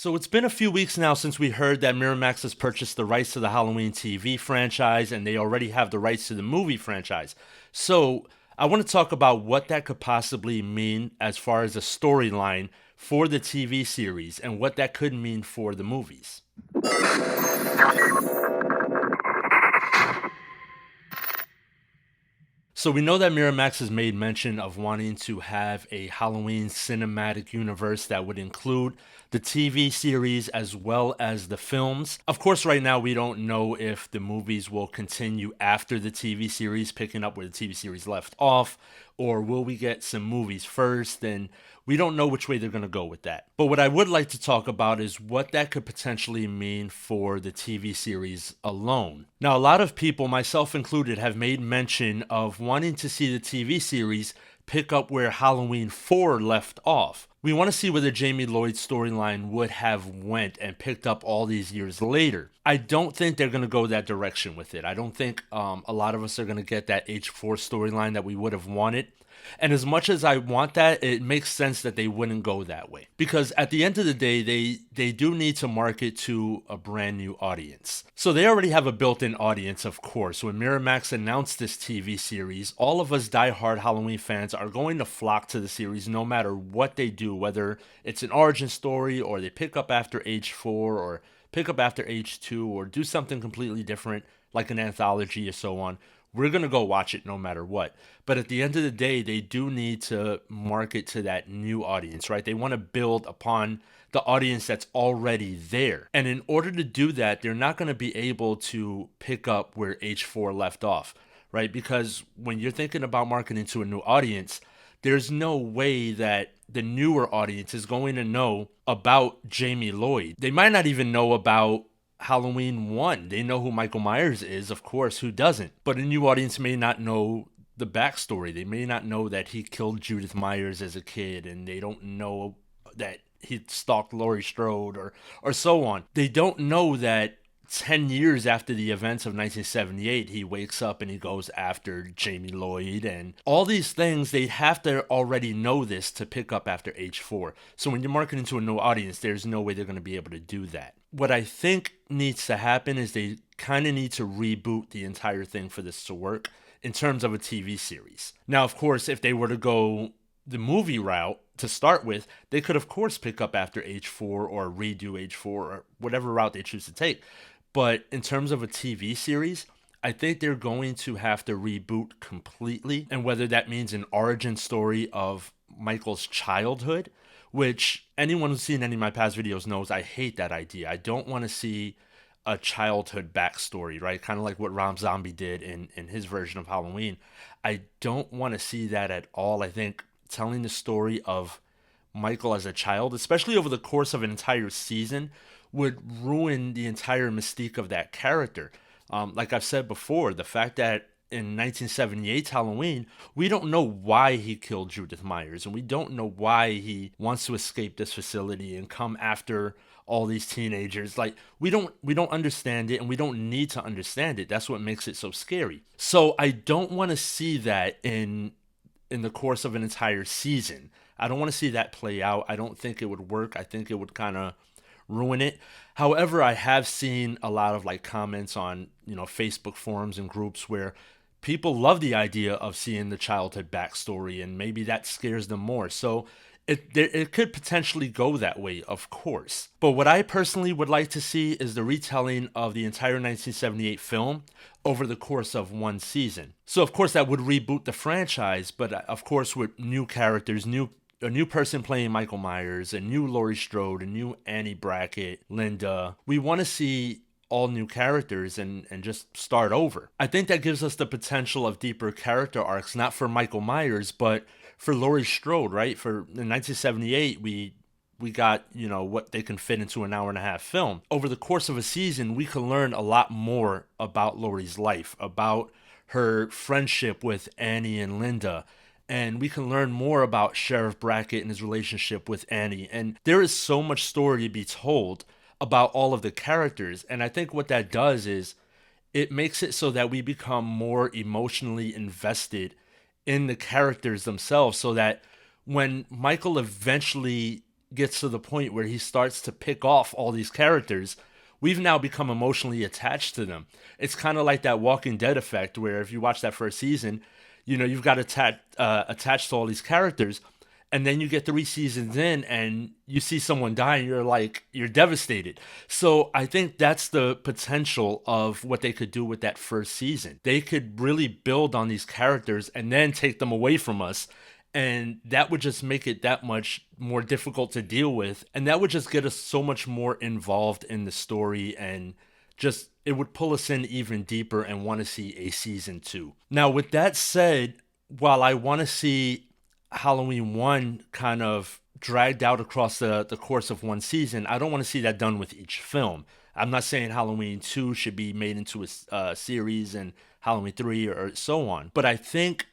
So it's been a few weeks now since we heard that Miramax has purchased the rights to the Halloween TV franchise and they already have the rights to the movie franchise. So I want to talk about what that could possibly mean as far as a storyline for the TV series and what that could mean for the movies. So we know that Miramax has made mention of wanting to have a Halloween cinematic universe that would include the TV series as well as the films. Of course, right now we don't know if the movies will continue after the TV series, picking up where the TV series left off, or will we get some movies first? And we don't know which way they're going to go with that. But what I would like to talk about is what that could potentially mean for the TV series alone. Now, a lot of people, myself included, have made mention of wanting to see the TV series pick up where Halloween 4 left off. We want to see where the Jamie Lloyd storyline would have went and picked up all these years later. I don't think they're going to go that direction with it. I don't think a lot of us are going to get that H4 storyline that we would have wanted. And as much as I want that, it makes sense that they wouldn't go that way. Because at the end of the day, they do need to market to a brand new audience. So they already have a built-in audience, of course. When Miramax announced this TV series, all of us die-hard Halloween fans are going to flock to the series no matter what they do, whether it's an origin story or they pick up after age 4 or pick up after age 2 or do something completely different like an anthology or so on. We're going to go watch it no matter what. But at the end of the day, they do need to market to that new audience, right? They want to build upon the audience that's already there. And in order to do that, they're not going to be able to pick up where H4 left off, right? Because when you're thinking about marketing to a new audience, there's no way that the newer audience is going to know about Jamie Lloyd. They might not even know about Halloween 1. They know who Michael Myers is, of course, who doesn't? But a new audience may not know the backstory. They may not know that he killed Judith Myers as a kid, and they don't know that he stalked Laurie Strode or so on. They don't know that 10 years after the events of 1978, he wakes up and he goes after Jamie Lloyd and all these things. They have to already know this to pick up after age 4. So when you're marketing to a new audience, there's no way they're going to be able to do that. What I think needs to happen is they kind of need to reboot the entire thing for this to work in terms of a TV series. Now, of course, if they were to go the movie route to start with, they could, of course, pick up after age 4 or redo age 4 or whatever route they choose to take. But in terms of a TV series, I think they're going to have to reboot completely. And whether that means an origin story of Michael's childhood, which anyone who's seen any of my past videos knows I hate that idea. I don't want to see a childhood backstory, right? Kind of like what Rob Zombie did in his version of Halloween. I don't want to see that at all. I think telling the story of Michael as a child, especially over the course of an entire season, would ruin the entire mystique of that character. Like I've said before, the fact that in 1978's Halloween, we don't know why he killed Judith Myers, and we don't know why he wants to escape this facility and come after all these teenagers. Like we don't understand it, and we don't need to understand it. That's what makes it so scary. So I don't want to see that in the course of an entire season. I don't want to see that play out. I don't think it would work. I think it would kind of ruin it. However, I have seen a lot of like comments on, Facebook forums and groups where people love the idea of seeing the childhood backstory, and maybe that scares them more. So it could potentially go that way, of course. But what I personally would like to see is the retelling of the entire 1978 film over the course of one season. So of course that would reboot the franchise, but of course with new characters, a new person playing Michael Myers, a new Laurie Strode, a new Annie Brackett, Linda. We want to see all new characters and just start over. I think that gives us the potential of deeper character arcs, not for Michael Myers, but for Laurie Strode, right? In 1978, we got, what they can fit into an hour and a half film. Over the course of a season, we can learn a lot more about Laurie's life, about her friendship with Annie and Linda, and we can learn more about Sheriff Brackett and his relationship with Annie. And there is so much story to be told about all of the characters. And I think what that does is it makes it so that we become more emotionally invested in the characters themselves, so that when Michael eventually gets to the point where he starts to pick off all these characters, we've now become emotionally attached to them. It's kind of like that Walking Dead effect, where if you watch that first season, you've got attached to all these characters, and then you get 3 seasons in and you see someone die and you're devastated. So I think that's the potential of what they could do with that first season. They could really build on these characters and then take them away from us, and that would just make it that much more difficult to deal with, and that would just get us so much more involved in the story, and just it would pull us in even deeper and want to see a season 2. Now, with that said, while I want to see Halloween 1 kind of dragged out across the course of one season, I don't want to see that done with each film. I'm not saying Halloween 2 should be made into a series and Halloween 3 or so on, but I think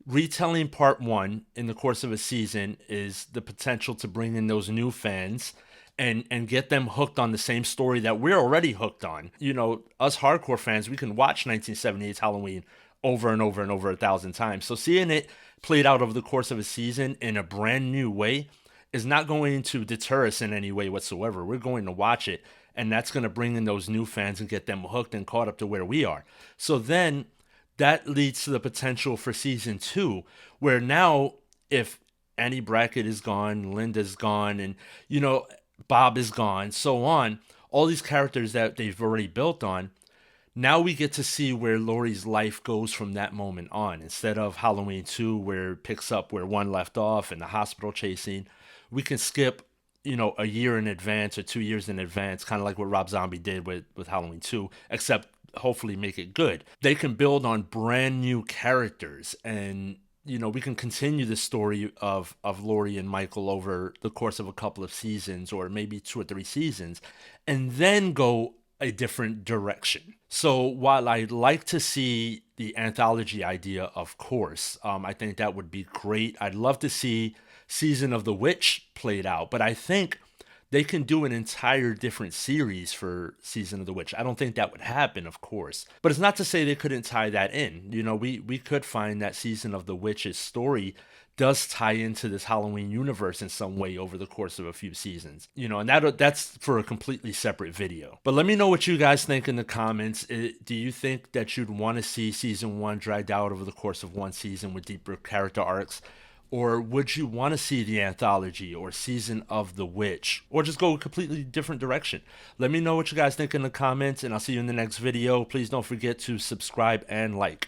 retelling part 1 in the course of a season is the potential to bring in those new fans and get them hooked on the same story that we're already hooked on. Us hardcore fans, we can watch 1978's Halloween over and over and over 1,000 times. So seeing it played out over the course of a season in a brand new way is not going to deter us in any way whatsoever. We're going to watch it, and that's going to bring in those new fans and get them hooked and caught up to where we are. So then that leads to the potential for season 2, where now if Annie Brackett is gone, Linda's gone, and Bob is gone, so on, all these characters that they've already built on, now we get to see where Laurie's life goes from that moment on. Instead of Halloween 2, where it picks up where 1 left off and the hospital chasing, we can skip, a year in advance or 2 years in advance, kind of like what Rob Zombie did with Halloween 2, except hopefully make it good. They can build on brand new characters, and we can continue the story of Laurie and Michael over the course of a couple of seasons, or maybe 2 or 3 seasons, and then go a different direction. So while I'd like to see the anthology idea, of course, I think that would be great. I'd love to see Season of the Witch played out, but I think they can do an entire different series for Season of the Witch. I don't think that would happen, of course. But it's not to say they couldn't tie that in. We could find that Season of the Witch's story does tie into this Halloween universe in some way over the course of a few seasons. And that's for a completely separate video. But let me know what you guys think in the comments. Do you think that you'd want to see season 1 dragged out over the course of one season with deeper character arcs? Or would you want to see the anthology or Season of the Witch? Or just go a completely different direction? Let me know what you guys think in the comments, and I'll see you in the next video. Please don't forget to subscribe and like.